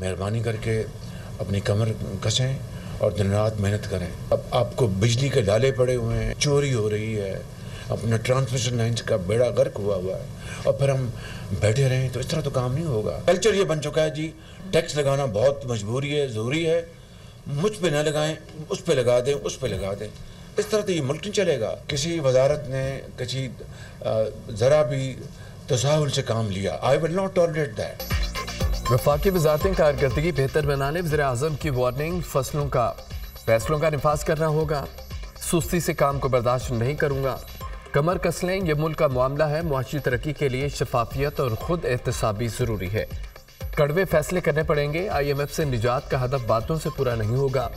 मेहरबानी करके अपनी कमर कसें और दिन रात मेहनत करें। अब आपको बिजली के डाले पड़े हुए हैं, चोरी हो रही है, अपना ट्रांसमिशन लाइन्स का बेड़ा गर्क हुआ है, और फिर हम बैठे रहें तो इस तरह तो काम नहीं होगा। कल्चर ये बन चुका है जी, टैक्स लगाना बहुत मजबूरी है, ज़रूरी है, मुझ पे ना लगाएं, उस पे लगा दें, उस पे लगा दें। इस तरह तो ये मुल्क नहीं चलेगा। किसी वजारत ने किसी ज़रा भी तसाहुल से काम लिया, I will not tolerate that. वफाकी वज़ारतें कारकर्दगी बेहतर बनाने वज़ीर-ए-आज़म की वार्निंग, फैसलों का निफाज करना होगा, सुस्ती से काम को बर्दाश्त नहीं करूँगा, कमर कस लें, यह मुल्क का मामला है, मुआशी तरक्की के लिए शफाफियत और खुद एहतसाबी ज़रूरी है, कड़वे फैसले करने पड़ेंगे, IMF से निजात का हदफ बातों से पूरा नहीं होगा,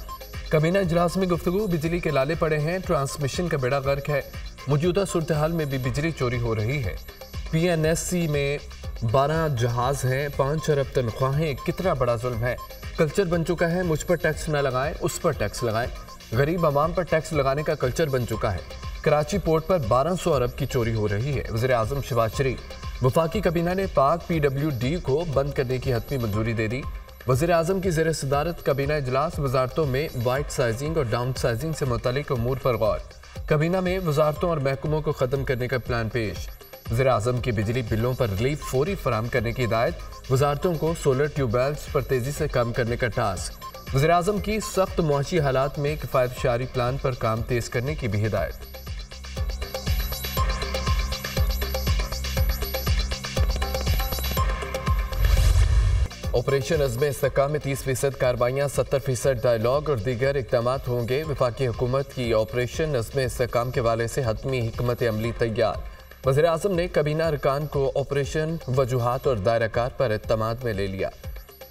कबीना इजलास में गुफ्तगू, बिजली के लाले पड़े हैं, ट्रांसमिशन का बेड़ा गर्क है, मौजूदा सूरत हाल में भी बिजली चोरी हो रही है, PNSC में 12 जहाज हैं, 5 अरब तनख्वाहें, कितना बड़ा जुल्म है, कल्चर बन चुका है, मुझ पर टैक्स न लगाएं, उस पर टैक्स लगाएं, गरीब आवाम पर टैक्स लगाने का कल्चर बन चुका है, कराची पोर्ट पर 1200 अरब की चोरी हो रही है, वज़ीर-ए-आज़म शहबाज शरीफ। वफाकी कबीना ने पाक PWD को बंद करने की हतमी मंजूरी दे दी। वज़ीर-ए-आज़म की ज़ेर सदारत कबीना इजलास, वजारतों में वाइट साइजिंग और डाउन साइजिंग से मुतल्लिक उमूर पर गौर। कबीना में वजारतों और महकमों को ख़त्म करने का प्लान पेश। वज़ीर-ए-आज़म की बिजली बिलों पर रिलीफ फौरी फराहम करने की हिदायत। वजारतों को सोलर ट्यूबवेल्स पर तेज़ी से काम करने का टास्क। वज़ीर-ए-आज़म की सख्त मुआशी हालात में किफ़ायत शारी प्लान पर काम तेज़ करने की भी हिदायत। ऑपरेशन अज़्म इस्तेहकाम में 30% कार्रवाइयाँ, 70% डायलॉग और दीगर इक़दामात होंगे। वफाकी हुकूमत की ऑपरेशन अज़्म इस्तेहकाम के हवाले से हतमी हिकमत अमली तैयार। वज़ीर-ए-आज़म ने कबीना अरकान को ऑपरेशन वजूहात और दायराकार पर इत्तमाद में ले लिया।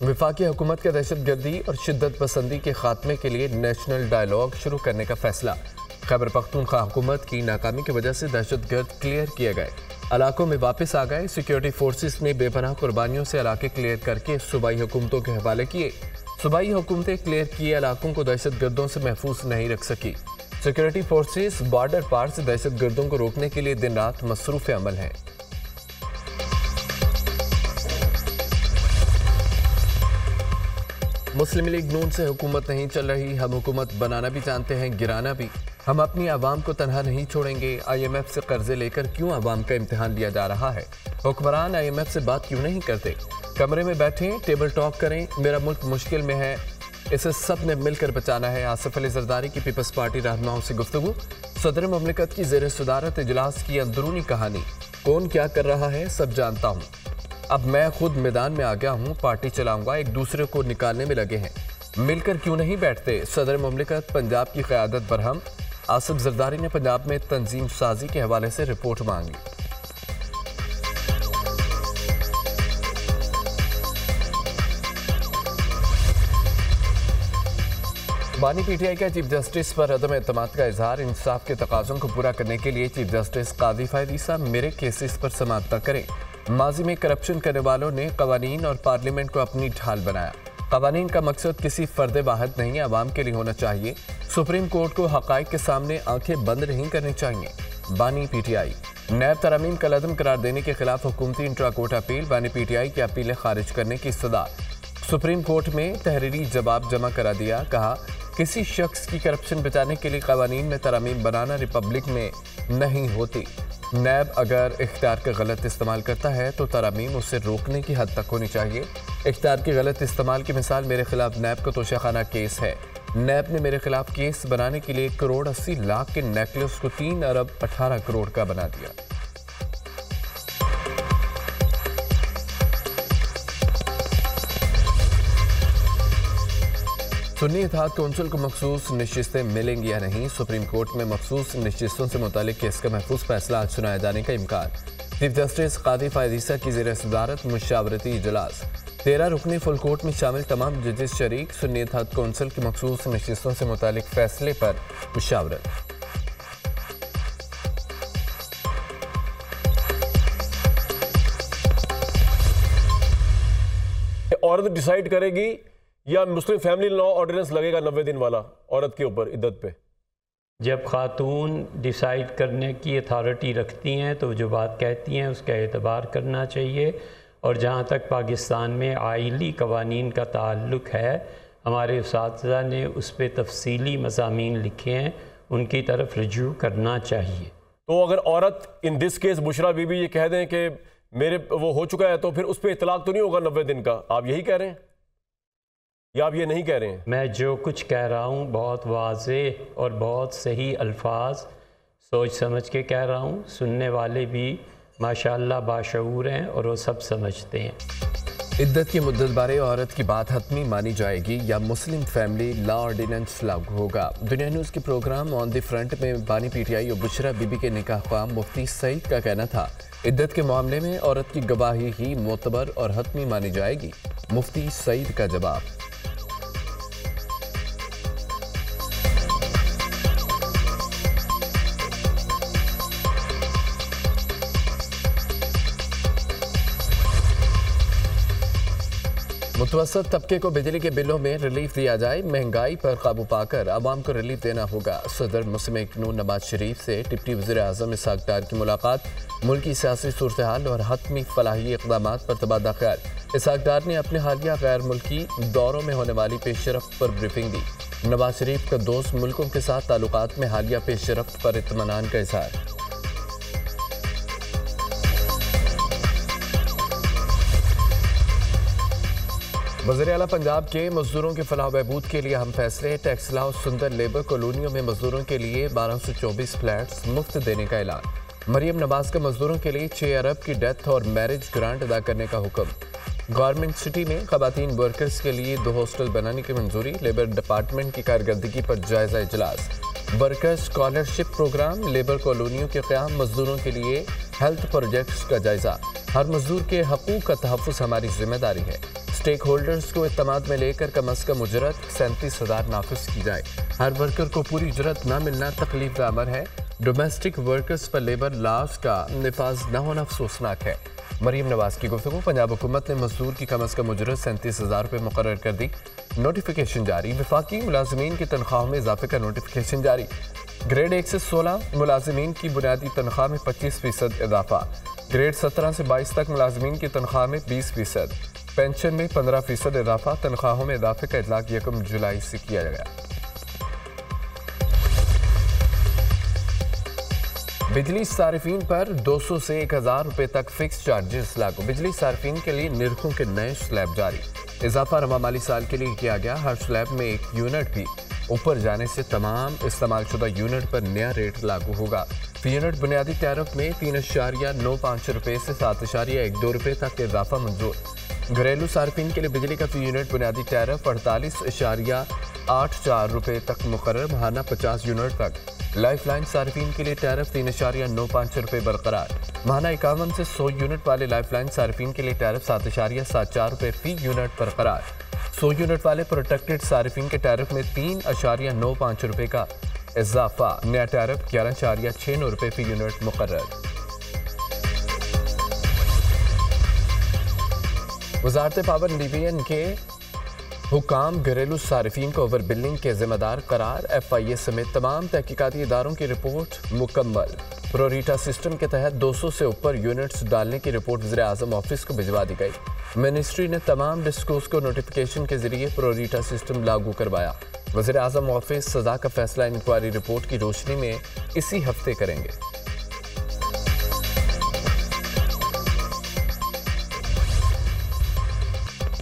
वफाकी हुकूमत के दहशतगर्दी और शिद्दत पसंदी के खात्मे के लिए नेशनल डायलॉग शुरू करने का फैसला। खैबर पख्तूनख्वा हुकूमत की नाकामी की वजह से दहशतगर्द क्लियर किए गए, इलाकों में वापस आ गए। सिक्योरिटी फोर्सेस ने बेपनाह कुर्बानियों से इलाके क्लियर करके सूबाई हुकूमतों के हवाले किए। सूबाई हुकूमतें क्लियर किए इलाकों को दहशतगर्दों से महफूज नहीं रख सकी। सिक्योरिटी फोर्सेस बॉर्डर पार से दहशतगर्दों को रोकने के लिए दिन रात मसरूफ़ अमल हैं। मुस्लिम लीग नून से हुकूमत नहीं चल रही, हम हुकूमत बनाना भी जानते हैं, गिराना भी। हम अपनी आवाम को तनहा नहीं छोड़ेंगे। IMF से कर्जे लेकर क्यों आवाम का इम्तिहान लिया जा रहा है? हुक्मरान IMF से बात क्यों नहीं करते? कमरे में बैठें, टेबल टॉक करें। मेरा मुल्क मुश्किल में है, इसे सब ने मिलकर बचाना है। आसिफ अली जरदारी की पीपल्स पार्टी रहनुमाओं से गुफ्तगू। सदर मुमलिकत की ज़ेर सदारत इजलास की अंदरूनी कहानी, कौन क्या कर रहा है सब जानता हूँ। अब मैं खुद मैदान में आ गया हूँ, पार्टी चलाऊंगा, एक दूसरे को निकालने में लगे हैं, मिलकर क्यों नहीं बैठते? सदर मुमलिकत पंजाब की क़यादत बरहम। आसिफ जरदारी ने पंजाब में तंजीम साजी के हवाले से रिपोर्ट मांगी। बानी PTI का चीफ जस्टिस पर अदम एतमाद का इजहार। इंसाफ के तकाज़ों को पूरा करने के लिए चीफ जस्टिस कादी फ़ायद ईसा मेरे केसेस पर समाअत न करें। माजी में करप्शन करने वालों ने कवानीन और पार्लियामेंट को अपनी ढाल बनाया। कवानीन का मकसद किसी फ़र्द वाहिद नहीं, आवाम के लिए होना चाहिए। सुप्रीम कोर्ट को हक़ाइक़ के सामने आंखें बंद नहीं करनी चाहिए। बानी PTI। नैब तरमीम का लदम करार देने के खिलाफ हुकूमती इंट्रा कोर्ट अपील। बानी PTI की अपीलें खारिज करने की इस्तदा। सुप्रीम कोर्ट में तहरीरी जवाब जमा करा दिया। कहा, किसी शख्स की करप्शन बचाने के लिए कवानीन में तरमीम बनाना रिपब्लिक में नहीं होती। नैब अगर इख्तियार का गलत इस्तेमाल करता है तो तरमीम उसे रोकने की हद तक होनी चाहिए। इख्तियार के गलत इस्तेमाल की मिसाल मेरे खिलाफ नैब का तोशाखाना केस है। नैब ने मेरे खिलाफ केस बनाने के लिए 1 करोड़ 80 लाख के नेकलेस को 3 अरब 18 करोड़ का बना दिया। सुन्नी इत्तेहाद कौंसिल को मखसूस नशिस्तें मिलेंगी या नहीं? सुप्रीम कोर्ट में मखसूस नशिस्तों से मुतालिक केस का महफूज फैसला आज सुनाए जाने का इम्कान। चीफ जस्टिस कादी फ़ायद ईसा की ज़ेर सदारत मुशावरती इजलास। 13 रुकनी फुल कोर्ट में शामिल तमाम जजेस शरीक। सुन्नी इत्तेहाद कौंसिल की मखसूस नशिस्तों से मुतालिक फैसले पर मुशावरत। औरत डिसाइड करेगी या मुस्लिम फैमिली लॉ ऑर्डिनेंस लगेगा 90 दिन वाला औरत के ऊपर इद्दत पे? जब खातून डिसाइड करने की अथॉरिटी रखती हैं तो जो बात कहती हैं उसका एतबार करना चाहिए। और जहाँ तक पाकिस्तान में आइली कवानीन का ताल्लुक है, हमारे उस्ताज़ा ने उस पर तफसीली मज़ामीन लिखे हैं, उनकी तरफ रुजू करना चाहिए। तो अगर औरत in this case Bushra Bibi ये कह दें कि मेरे वो हो चुका है, तो फिर उस पर इतलाक तो नहीं होगा 90 दिन का? आप यही कह रहे हैं या आप ये नहीं कह रहे हैं? मैं जो कुछ कह रहा हूँ बहुत वाज़ेह और बहुत सही अल्फाज सोच समझ के कह रहा हूँ। सुनने वाले भी माशाअल्लाह बाशऊर हैं और वो सब समझते हैं। इद्दत की मुद्दत बारे औरत की बात हतमी मानी जाएगी या मुस्लिम फैमिली लॉ ऑर्डिनेंस लागू होगा? दुनिया न्यूज़ के प्रोग्राम ऑन द फ्रंट में बानी पीटीआई और बुशरा बीबी के निकाह ख्वाम मुफ्ती सईद का कहना था, इद्दत के मामले में औरत की गवाही ही मोतबर और हतमी मानी जाएगी। मुफ्ती सईद का जवाब, मुतवसत तबके को बिजली के बिलों में रिलीफ दिया जाए, महंगाई पर काबू पाकर अवाम को रिलीफ देना होगा। सदर मुस्लिम नून नवाज शरीफ से डिप्टी वज़ीर आज़म इसहाक़ डार की मुलाकात, मुल्की सियासी सूरत हाल और हतमी फलाही इक़दाम पर तबादला ख्याल। इसहाक़ डार ने अपने हालिया गैर मुल्की दौरों में होने वाली पेशरफ्त पर ब्रीफिंग दी। नवाज शरीफ का दोस्त मुल्कों के साथ ताल्लुकात में हालिया पेशरफ्त पर इत्मीनान का इज़हार। वज़ीर आला पंजाब के मजदूरों के फलाह बहबूद के लिए हम फैसले, टैक्स लाओ सुंदर लेबर कॉलोनियों में मजदूरों के लिए 1224 फ्लैट्स मुफ्त देने का ऐलान। मरियम नवाज का मजदूरों के लिए 6 अरब की डेथ और मैरिज ग्रांट अदा करने का हुक्म। गवर्नमेंट सिटी में खवातीन वर्कर्स के लिए 2 हॉस्टल बनाने की मंजूरी, लेबर डिपार्टमेंट की कारकर्दगी पर जायजा इजलास। वर्कर्स स्कॉलरशिप प्रोग्राम, लेबर कॉलोनियों के क़याम, मजदूरों के लिए हेल्थ प्रोजेक्ट्स का जायजा। हर मजदूर के हकूक़ का तहफ़्फ़ुज़ हमारी जिम्मेदारी है। स्टेक होल्डर्स को इत्तेमाद में लेकर कम अज़ कम उजरत 37,000 नाफिज की जाए। हर वर्कर को पूरी उजरत न मिलना तकलीफ का अमर है। डोमेस्टिक वर्कर्स पर लेबर लॉज का निफाज न होना अफसोसनाक है। मरीम नवाज की गुफ्तगू, पंजाब हुकूमत ने मजदूर की कम अज़ कम उजरत 37,000 रुपये मुकर्रर कर दी। नोटिफिकेशन जारी, वफाकी मुलाजमीन की तनख्वाह में इजाफे का नोटिफिकेशन जारी। ग्रेड 1 से 16 मुलाजमीन की बुनियादी तनख्वाह में 25% इजाफा। ग्रेड 17 से 22 तक मुलाजमीन की तनख्वाह में 20%। पेंशन में 15% इजाफा। तनख्वाहों में इजाफे का इतलाक 1 जुलाई से किया गया। बिजली सारिफीन पर 200 से 1000 रुपये तक फिक्स चार्जेस लागू। बिजली सारिफीन के लिए निरखों के नए स्लैब जारी। इजाफा रवा माली साल के लिए किया गया। हर स्लैब में 1 यूनिट भी ऊपर जाने से तमाम इस्तेमाल शुदा यूनिट पर नया रेट लागू होगा। फी यूनिट बुनियादी टैरिफ में 3.95 रुपये से 7.12 रुपये तक इजाफा मंजूर। घरेलू सार्फिन के लिए बिजली का फी यूनिट बुनियादी टैरिफ 48.84 रुपये तक मुकर्रर, माहाना 50 यूनिट तक। लाइफ लाइन सार्फिन के लिए टैरिफ 3.95 रुपये बरकरार। माहाना 51 से 100 यूनिट वाले लाइफ लाइन सार्फिन के लिए टैरिफ 7.74 रुपये फी यूनिट बरकरार। 100 यूनिट वाले प्रोटेक्टेड सार्फिन के टैरिफ में 3.95 रुपये का इजाफा। नया टैरिफ 11.69 रुपये फी यूनिट मुकर्रर। वज़ारत पावर डिवीजन के हुकाम घरेलू सारिफीन को ओवर बिलिंग के जिम्मेदार करार। FIA समेत तमाम तहकीकाती इदारों की रिपोर्ट मुकम्मल। प्रोरीटा सिस्टम के तहत 200 से ऊपर यूनिट्स डालने की रिपोर्ट वज़ीर आज़म ऑफिस को भिजवा दी गई। मिनिस्ट्री ने तमाम डिस्कोस को नोटिफिकेशन के जरिए प्रोरीटा सिस्टम लागू करवाया। वज़ीर आज़म ऑफिस सजा का फैसला इंक्वायरी रिपोर्ट की रोशनी में इसी हफ्ते करेंगे।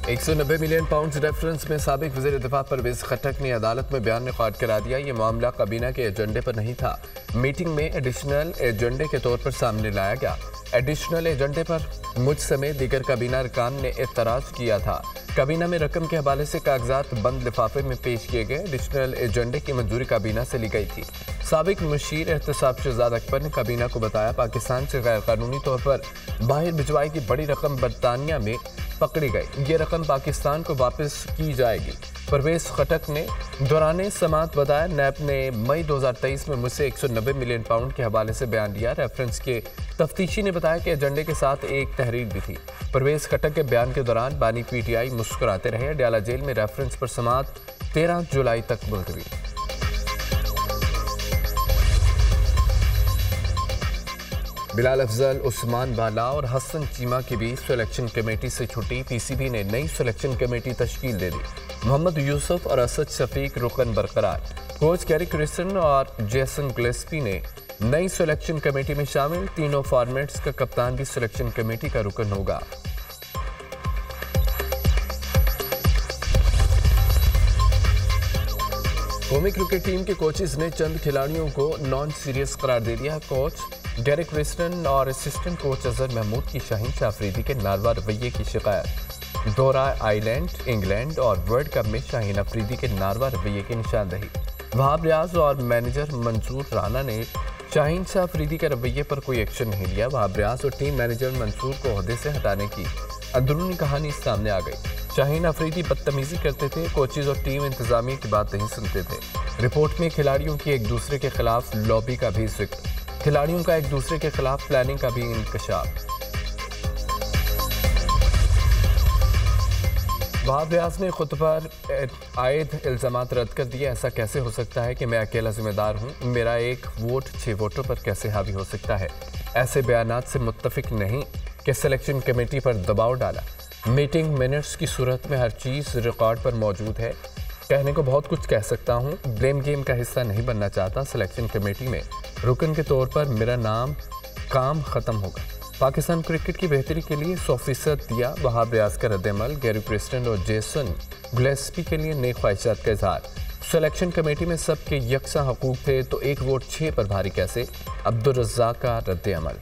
190 मिलियन पाउंड रेफरेंस में साबिक वज़ीर दिफा परवेज़ खट्टक ने अदालत में बयान रिकॉर्ड करा दिया। ये मामला काबीना के एजेंडे पर नहीं था, मीटिंग में एडिशनल एजेंडे के तौर पर सामने लाया गया। एडिशनल एजेंडे पर मुझ समेत दीगर काबीना अरकान ने एतराज़ किया था। काबीना में रकम के हवाले से कागजात बंद लिफाफे में पेश किए गए। एडिशनल एजेंडे की मंजूरी काबीना से ली गई थी। साबिक मुशीर एहतसाब शहजाद अकबर ने काबीना को बताया, पाकिस्तान से गैर कानूनी तौर पर बाहर भिजवाई की बड़ी रकम बरतानिया में पकड़ी गई। ये रकम पाकिस्तान को वापस की जाएगी। परवेज़ खट्टक ने दौरान समात बताया, नैब ने मई 2023 में मुझसे 190 मिलियन पाउंड के हवाले से बयान दिया। रेफरेंस के तफ्तीशी ने बताया कि एजेंडे के साथ एक तहरीर भी थी। परवेज़ खट्टक के बयान के दौरान बानी PTI मुस्कुराते रहे। अडयाला जेल में रेफरेंस पर समात 13 जुलाई तक मुलतवी। बिलाल अफजल, उस्मान बाला और हसन चीमा की भी सिलेक्शन कमेटी से छुट्टी। पीसीबी ने नई सिलेक्शन कमेटी तश्कील दे दी। मोहम्मद यूसुफ और असद शफीक रुकन बरकरार। कोच गैरी क्रिस्टन और जेसन गिलेस्पी ने नई सिलेक्शन कमेटी में शामिल। तीनों फॉर्मेट्स का कप्तान भी सिलेक्शन कमेटी का रुकन होगा। कौमी क्रिकेट टीम के कोचेस ने चंद खिलाड़ियों को नॉन सीरियस करार दे दिया। कोच गैरी क्रिस्टन और असिस्टेंट कोच अजहर महमूद की शाहीन शाह अफरीदी के नारवा रवैये की शिकायत। दौरा आइलैंड, इंग्लैंड और वर्ल्ड कप में शाहीन अफरीदी के नारवा रवैये की निशानदही। वहाब रियाज और मैनेजर मंसूर राना ने शाहीन शाह अफरीदी के रवैये पर कोई एक्शन नहीं लिया। वहाब रियाज और टीम मैनेजर मंसूर को ओहदे से हटाने की अंदरूनी कहानी सामने आ गई। शाहीन अफरीदी बदतमीजी करते थे, कोचेज और टीम इंतजामिया की बात नहीं सुनते थे। रिपोर्ट में खिलाड़ियों की एक दूसरे के खिलाफ लॉबी का भी जिक्र, खिलाड़ियों का एक दूसरे के खिलाफ प्लानिंग का भी इंकशाफ। वहाब रियाज ने खुद पर आयद इल्जामात रद्द कर दिए। ऐसा कैसे हो सकता है कि मैं अकेला जिम्मेदार हूँ? मेरा एक वोट 6 वोटों पर कैसे हावी हो सकता है? ऐसे बयानात से मुत्तफिक नहीं कि सिलेक्शन कमेटी पर दबाव डाला। मीटिंग मिनट्स की सूरत में हर चीज़ रिकॉर्ड पर मौजूद है। कहने को बहुत कुछ कह सकता हूँ, ब्लेम गेम का हिस्सा नहीं बनना चाहता। सिलेक्शन कमेटी में रुकन के तौर पर मेरा नाम, काम ख़त्म होगा। पाकिस्तान क्रिकेट की बेहतरी के लिए 100% दिया। वहाब रियाज का रद्द-ए-अमल। गैरी क्रिस्टन और जेसन गिलेस्पी के लिए नई ख्वाहिशात का इजहार। सिलेक्शन कमेटी में सबके यकसा हकूक थे तो एक वोट 6 पर भारी कैसे? अब्दुल रज़्ज़ाक का रद्द-ए-अमल।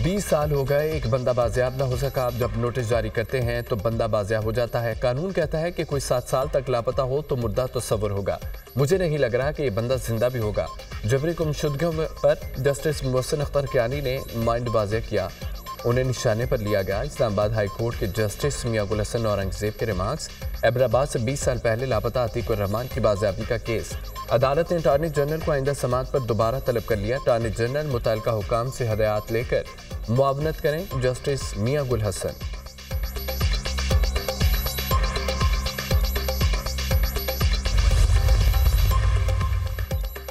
20 साल हो गए, एक बंदा बाजियाब ना हो सका। आप जब नोटिस जारी करते हैं तो बंदा बाजियाब हो जाता है। कानून कहता है कि कोई 7 साल तक लापता हो तो मुर्दा तस्वर होगा। मुझे नहीं लग रहा कि ये बंदा जिंदा भी होगा। जबरी गुमशुदगियों पर जस्टिस मोहसिन अख्तर कियानी ने माइंड बाजिया किया, उन्हें निशाने पर लिया गया। इस्लामाबाद हाई कोर्ट के जस्टिस मियां गुल हसन औरंगजेब के रिमार्क्स। हैदराबाद से 20 साल पहले लापता अतीकुर रहमान की बाजियाबी का केस। अदालत ने अटॉर्नी जनरल को आइंदा समाअत पर दोबारा तलब कर लिया। अटॉर्नी जनरल मुतल्लिका हुकाम से हदायत लेकर मुआवनत करें। जस्टिस मियां गुल हसन।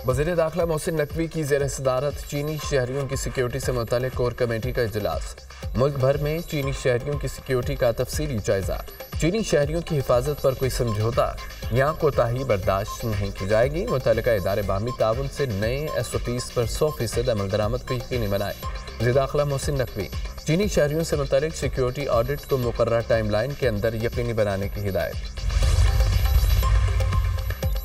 वज़ीर दाखिला मोहसिन नकवी की ज़ेर सदारत चीनी शहरियों की सिक्योरिटी से मुतल्लिक़ कोर कमेटी का इजलास। मुल्क भर में चीनी शहरियों की सिक्योरिटी का तफसीली जायजा। चीनी शहरियों की हिफाजत पर कोई समझौता या कोताही बर्दाश्त नहीं की जाएगी। मुतल्लिका इदारे बाहमी ताउन से नए SOPs पर 100% अमल दरामद को यकीनी बनाए। वज़ीर दाखिला मोहसिन नकवी चीनी शहरियों से मुतल्लिक़ सिक्योरिटी ऑडिट को मुकर्ररा टाइमलाइन के अंदर यकीनी बनाने की हिदायत।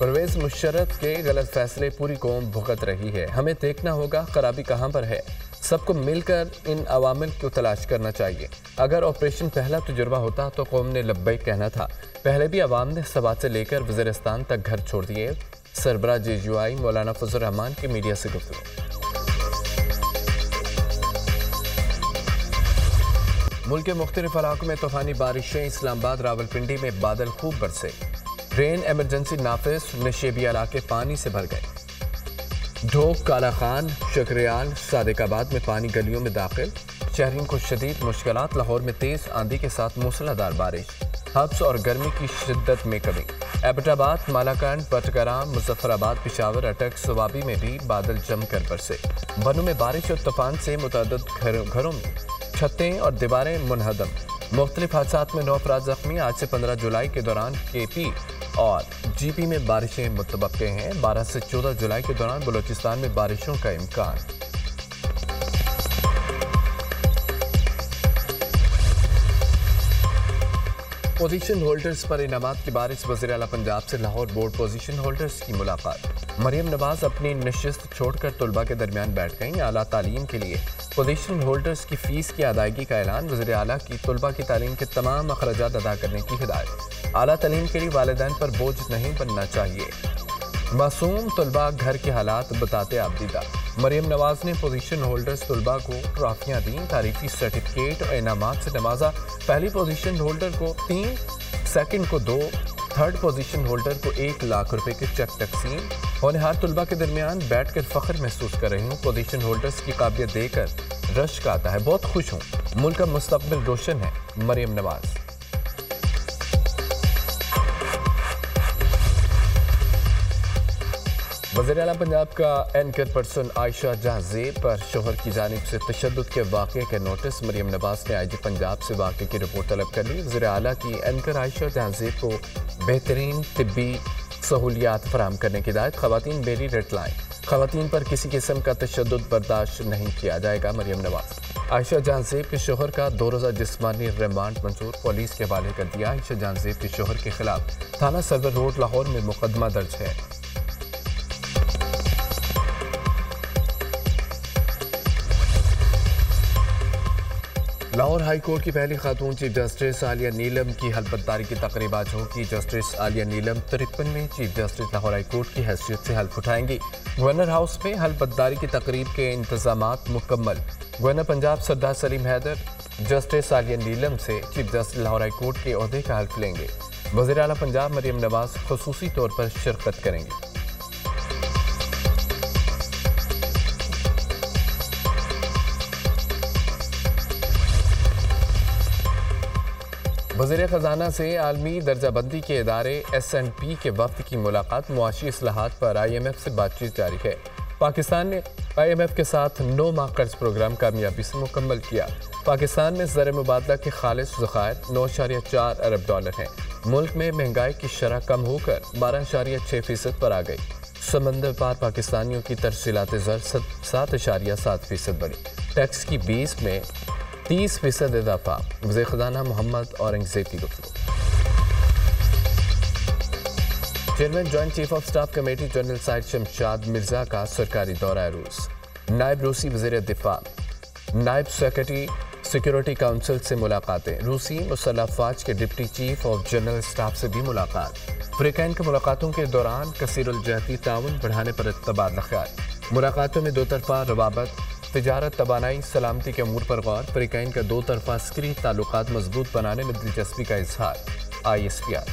परवेज़ मुशर्रफ के गलत फैसले पूरी कौम भुगत रही है। हमें देखना होगा खराबी कहाँ पर है। सबको मिलकर इन अवामिल को तलाश करना चाहिए। अगर ऑपरेशन पहला तजुर्बा होता तो कौम ने लब्बैक कहना था। पहले भी अवाम ने सबात से लेकर वज़ीरिस्तान तक घर छोड़ दिए। सरबराह JUI मौलाना फजल रहमान की मीडिया से गुफ्तगू। मुल्क के मुख्तलिफ इलाकों में तूफानी बारिशें। इस्लामाबाद रावलपिंडी में बादल खूब बरसे। रेन एमरजेंसी नाफिज। नशेबिया इलाके पानी से भर गए। ढोक, काला खान, शकरियाल, सादिकाबाद में पानी गलियों में दाखिल। शहरियों को शदीद मुश्किलात। लाहौर में तेज आंधी के साथ मूसलाधार बारिश। हब्स और गर्मी की शिद्दत में कमी। एबटाबाद, मालाकांड, बटग्राम, मुजफ्फराबाद, पेशावर, अटक, सवाबी में भी बादल जमकर बरसे। बनू में बारिश और तूफान से मुतअद्दिद घरों में छतें और दीवारें मुनहदम। मुख्तलिफ हादसात में 9 अफराद जख्मी। आज से 15 जुलाई के दौरान KP और GP में बारिशें मुतवक्के हैं। 12 से 14 जुलाई के दौरान बलूचिस्तान में बारिशों का इम्कान। पोजीशन होल्डर्स पर इनामात की बारिश। वज़ीर आला पंजाब से लाहौर बोर्ड पोजीशन होल्डर्स की मुलाकात। मरियम नवाज अपनी नशिस्त छोड़कर तलबा के दरमियान बैठ गईं। आला तालीम के लिए पोजीशन होल्डर्स की फ़ीस की अदायगी का ऐलान। वज़ीर आला की तलबा की तालीम के तमाम अखराजात अदा करने की हिदायत। आला तालीम के लिए वालिदैन पर बोझ नहीं बनना चाहिए। मासूम तलबा घर के हालात बताते आबदीदा। मरियम नवाज ने पोजीशन होल्डर्स तलबा को ट्रॉफियाँ दी, तारीफी सर्टिफिकेट और इनामात से नवाजा। पहली पोजीशन होल्डर को 3, सेकंड को 2, थर्ड पोजीशन होल्डर को 1 लाख रुपए के चेक तकसीम। होनहार तलबा के दरमियान बैठकर फख्र महसूस कर रही हूँ। पोजीशन होल्डर्स की काबिलियत देकर रश्क आता है। बहुत खुश हूँ। मुल्क का मुस्तकबिल रोशन है। मरियम नवाज। वज़ीर आला पंजाब का एंकर पर्सन आयशा जहां ज़ेब पर शोहर की जानिब से तशद्दुद के वाक़े के नोटिस मरियम नवाज ने IG पंजाब से वाक़े की रिपोर्ट तलब कर ली। वज़ीर आला की एंकर आयशा जहां ज़ेब को बेहतरीन तिब्बी सहूलियात फराहम करने की हिदायत। ख़वातीन बेरी रेड लाइन, ख़वातीन पर किसी किस्म का तशद्दुद बर्दाश्त नहीं किया जाएगा। मरियम नवाज। आयशा जहां ज़ेब के शोहर का 2 रोज़ा जिस्मानी रिमांड मंजूर, पुलिस के हवाले कर दिया। आयशा जहां ज़ेब के शोहर के खिलाफ थाना सर्वर रोड लाहौर में मुकदमा दर्ज है। लाहौर हाई कोर्ट की पहली खातून चीफ जस्टिस आलिया नीलम की हल्फबर्दारी की तकरीब आज होगी। जस्टिस आलिया नीलम 53 में chief justice Lahore high court की हैसियत से हल्फ उठाएंगी। गवर्नर हाउस में हल्फबर्दारी की तकरीब के इंतजामात मुकम्मल। गवर्नर पंजाब सरदार सलीम हैदर जस्टिस आलिया नीलम से chief justice Lahore high court के ओहदे का हल्फ लेंगे। वज़ीर आला पंजाब मरियम नवाज खुसूसी तौर पर शिरकत करेंगे। वज़ीर ख़जाना से आलमी दर्जाबंदी के इदारे S&P के वफ़द की मुलाकात। मुआशी इस्लाहात पर IMF से बातचीत जारी है। पाकिस्तान ने IMF के साथ 9 माह कर्ज प्रोग्राम कामयाबी से मुकम्मल किया। पाकिस्तान में ज़र मुबादला के खालिस ज़खायर 9.4 अरब डॉलर हैं। मुल्क में महंगाई की शरह कम होकर 12.6% पर आ गई। समंदर पार पाकिस्तानियों की तरसीलात ज़र 7.7% बढ़ी। टैक्स की 20 में 30% इजाफा। वज़ीर ख़ज़ाना मोहम्मद औरंगज़ेब की गुफ्तगू। Chairman joint chief of staff committee general Syed Shamshad Mirza का सरकारी दौरा रूस। नायब रूसी वज़ीर दिफा, नायब सेक्रेटरी सिक्योरिटी काउंसिल से मुलाकातें। रूसी मुसल्लह अफ़वाज के deputy chief of general staff से भी मुलाकात। फ़रीक़ैन की मुलाकातों के दौरान कसीरुल-जहती ताउन बढ़ाने पर तबादला ख्याल। मुलाकातों में 2 तरफ़ा रवाबत, तिजारत, तवानाई, सलामती के अमूर पर गौर। फ़रीक़ैन का 2 तरफ़ा अस्करी ताल्लुकात मजबूत बनाने में दिलचस्पी का इजहार। ISPR।